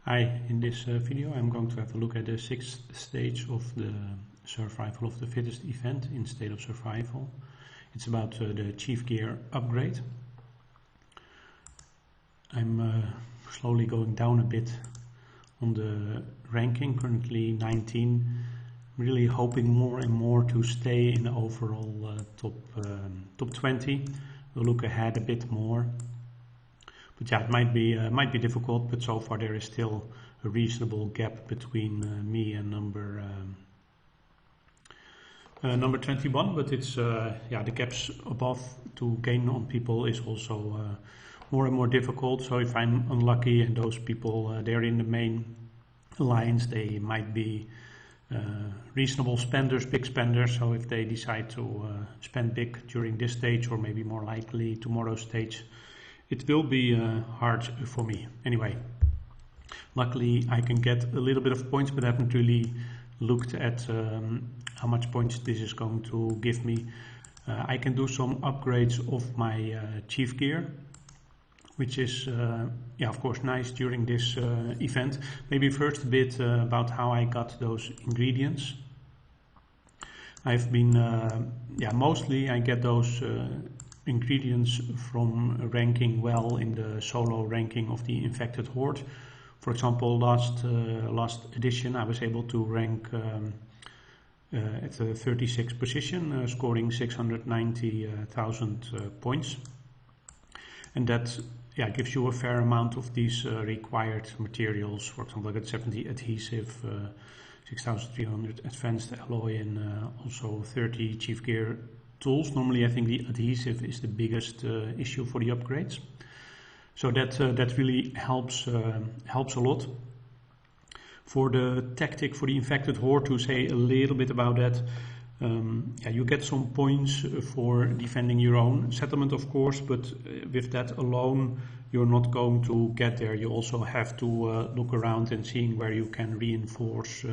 Hi, in this video I'm going to have a look at the sixth stage of the survival of the fittest event in State of Survival. It's about the chief gear upgrade. I'm slowly going down a bit on the ranking, currently 19, really hoping more and more to stay in the overall top 20. We'll look ahead a bit more. But yeah, it might be difficult, but so far there is still a reasonable gap between me and number 21. But it's yeah, the gaps above to gain on people is also more and more difficult. So if I'm unlucky and those people they're in the main alliance, they might be reasonable spenders, big spenders. So if they decide to spend big during this stage, or maybe more likely tomorrow's stage, it will be hard for me. Anyway, luckily I can get a little bit of points, but I haven't really looked at how much points this is going to give me. I can do some upgrades of my chief gear, which is yeah, of course nice during this event. Maybe first a bit about how I got those ingredients. I've been yeah, mostly I get those ingredients from ranking well in the solo ranking of the infected horde. For example, last edition I was able to rank at the 36th position, scoring 690,000 points, and that yeah, gives you a fair amount of these required materials. For example, I got 70 adhesive, 6,300 advanced alloy, and also 30 chief gear tools. Normally I think the adhesive is the biggest issue for the upgrades, so that really helps a lot. For the tactic for the infected horde, to say a little bit about that, yeah, you get some points for defending your own settlement, of course, but with that alone you're not going to get there. You also have to look around and seeing where you can reinforce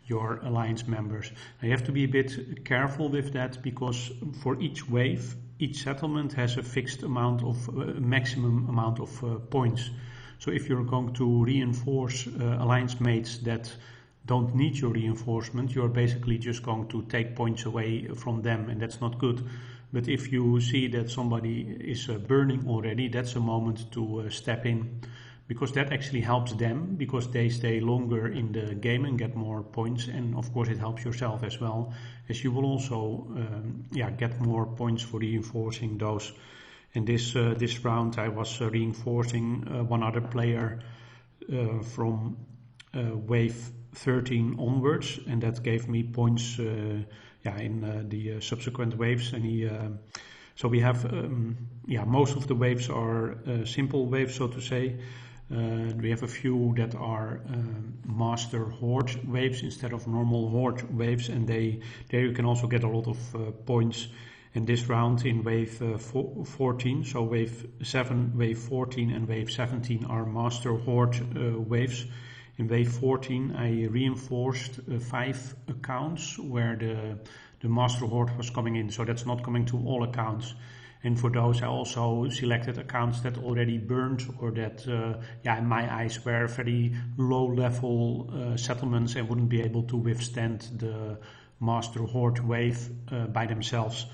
your alliance members. Now you have to be a bit careful with that, because for each wave, each settlement has a fixed amount of maximum amount of points. So if you're going to reinforce alliance mates that don't need your reinforcement, you're basically just going to take points away from them, and that's not good. But if you see that somebody is burning already, that's a moment to step in, because that actually helps them, because they stay longer in the game and get more points, and of course it helps yourself as well, as you will also yeah, get more points for reinforcing those. In this round I was reinforcing one other player from wave 13 onwards, and that gave me points yeah, in the subsequent waves. And he so we have yeah, most of the waves are simple waves, so to say. We have a few that are master horde waves instead of normal horde waves, and there you can also get a lot of points. In this round in wave 14, so wave 7, wave 14 and wave 17 are master horde waves. In wave 14 I reinforced 5 accounts where the master horde was coming in, so that's not coming to all accounts. And for those I also selected accounts that already burned, or that yeah, in my eyes were very low level settlements and wouldn't be able to withstand the master horde wave by themselves.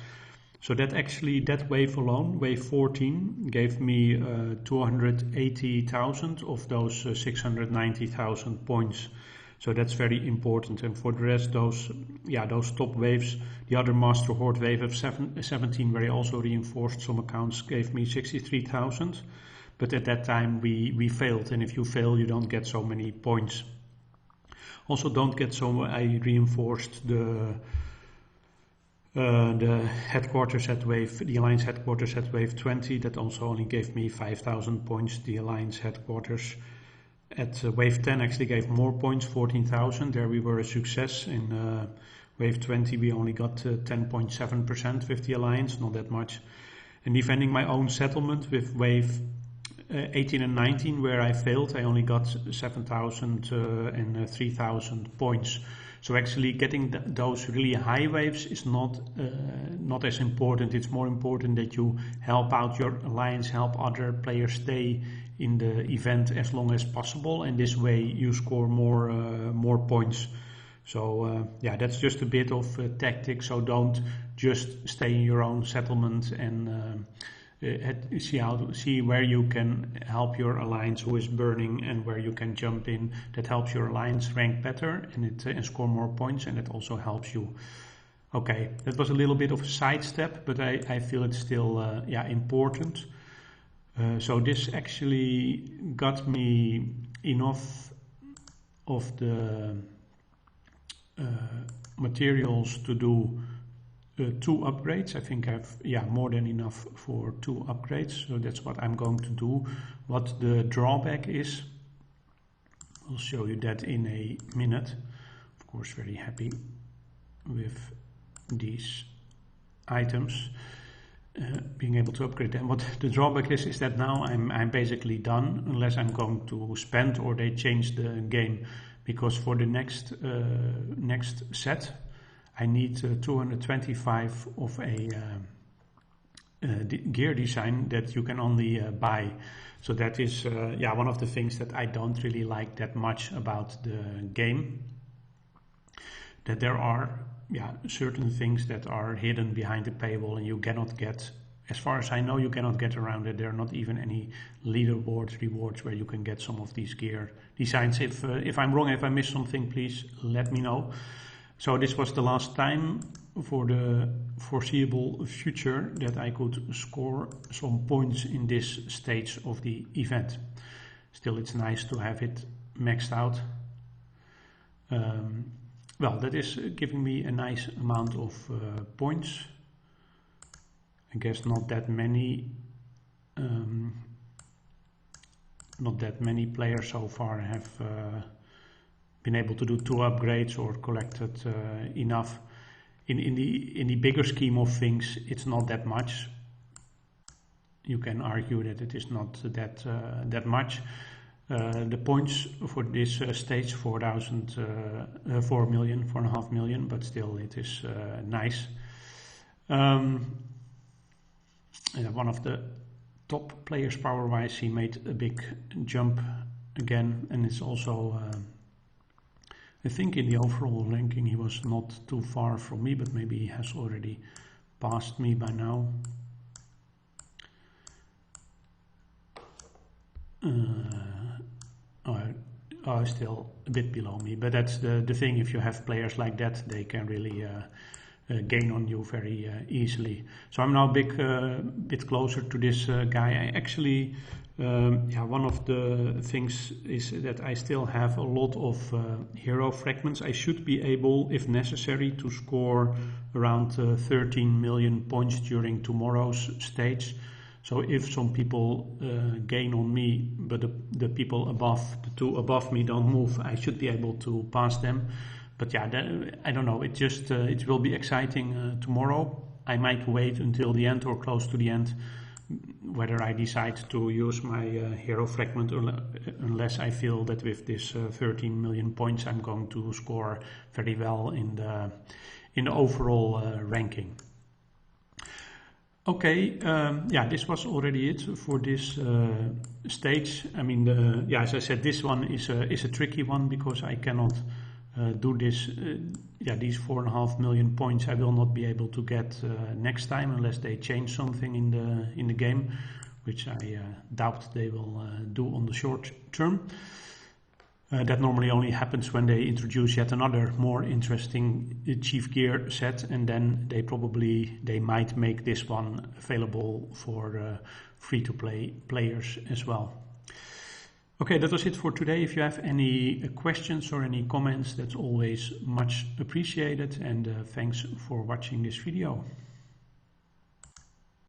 So that actually, that wave alone, wave 14, gave me 280,000 of those 690,000 points. So that's very important. And for the rest, those yeah, those top waves, the other master horde wave of 17, where I also reinforced some accounts, gave me 63,000. But at that time we failed, and if you fail you don't get so many points. Also don't get so, I reinforced the headquarters at wave, the alliance headquarters at wave 20, that also only gave me 5,000 points. The alliance headquarters at wave 10 actually gave more points, 14,000. There we were a success. In wave 20 we only got 10.7% with the alliance, not that much. And defending my own settlement with wave 18 and 19, where I failed, I only got 7,000 and 3,000 points. So actually getting those really high waves is not as important. It's more important that you help out your alliance, help other players stay in the event as long as possible, and this way you score more points. So yeah, that's just a bit of tactics. So don't just stay in your own settlement and see where you can help your alliance who is burning and where you can jump in. That helps your alliance rank better and score more points, and it also helps you. Okay, that was a little bit of a sidestep, but I feel it's still yeah, important. So this actually got me enough of the materials to do 2 upgrades. I think I've more than enough for 2 upgrades, so that's what I'm going to do. What the drawback is, I'll show you that in a minute. Of course, very happy with these items, being able to upgrade them. What the drawback is that now I'm basically done, unless I'm going to spend or they change the game, because for the next set I need 225 of a gear design that you can only buy. So that is yeah, one of the things that I don't really like that much about the game, that there are certain things that are hidden behind the paywall and you cannot get, as far as I know, you cannot get around it. There are not even any leaderboards, rewards where you can get some of these gear designs. If I'm wrong, if I missed something, please let me know. So this was the last time for the foreseeable future that I could score some points in this stage of the event. Still, it's nice to have it maxed out. Well, that is giving me a nice amount of points. I guess not that many players so far have been able to do 2 upgrades or collected enough. In the bigger scheme of things, it's not that much. You can argue that it is not that much. The points for this stage, 4.5 million, but still it is nice. One of the top players power-wise, he made a big jump again, and it's also, I think in the overall ranking he was not too far from me, but maybe he has already passed me by now. Still a bit below me, but that's the thing. If you have players like that, they can really gain on you very easily. So I'm now a bit closer to this guy. I actually, one of the things is that I still have a lot of hero fragments. I should be able, if necessary, to score around 13 million points during tomorrow's stage. So if some people gain on me, but the people above, the 2 above me don't move, I should be able to pass them. But yeah, I don't know, it will be exciting tomorrow. I might wait until the end or close to the end, whether I decide to use my hero fragment unless I feel that with this 13 million points I'm going to score very well in the overall ranking. Okay, this was already it for this stage. I mean, as I said, this one is a tricky one because I cannot do this. These 4.5 million points I will not be able to get next time unless they change something in the game, which I doubt they will do on the short term. That normally only happens when they introduce yet another more interesting chief gear set, and then they might make this one available for free-to-play players as well. Okay, that was it for today. If you have any questions or any comments, that's always much appreciated, and thanks for watching this video.